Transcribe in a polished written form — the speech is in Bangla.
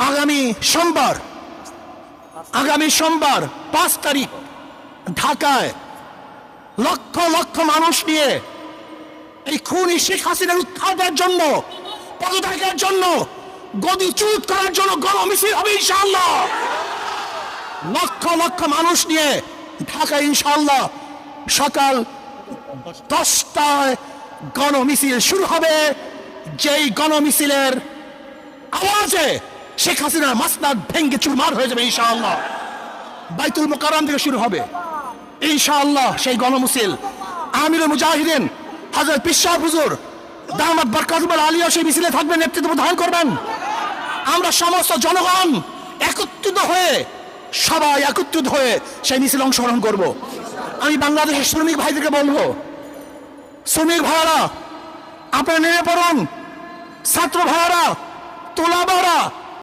আগামী সোমবার 5 তারিখ ঢাকায় লক্ষ লক্ষ মানুষ নিয়ে এই খুনি শেখ হাসিনার উৎখাতের জন্য, পদত্যাগের জন্য, গদিচ্যুত করার জন্য গণমিছিল হবে ইনশাআল্লাহ। লক্ষ লক্ষ মানুষ নিয়ে ঢাকা ইনশাআল্লাহ সকাল 10টায় গণমিছিল শুরু হবে। যেই গণমিছিলের আওয়াজে শেখ হাসিনার মাসনাদ ভেঙ্গে চুরমার হয়ে যাবে ইনশাআল্লাহ। বাইতুল মুকাররম থেকে শুরু হবে ইনশাআল্লাহ সেই গণমিছিল। আমিরুল মুজাহিদিন হযরত পীর সাহেব হুজুর দামাত বরকাতুল আলিয়া সেই মিছিলে থাকবেন, নেতৃত্ব প্রদান করবেন। আমরা সমস্ত জনগণ সবাই একত্রিত হয়ে সেই মিছিলে অংশগ্রহণ করব। আমি বাংলাদেশের শ্রমিক ভাইদেরকে বলবো, শ্রমিক ভাইয়ারা আপনারা নেমে পড়ুন, ছাত্র ভাইয়ারা, তোলাবারা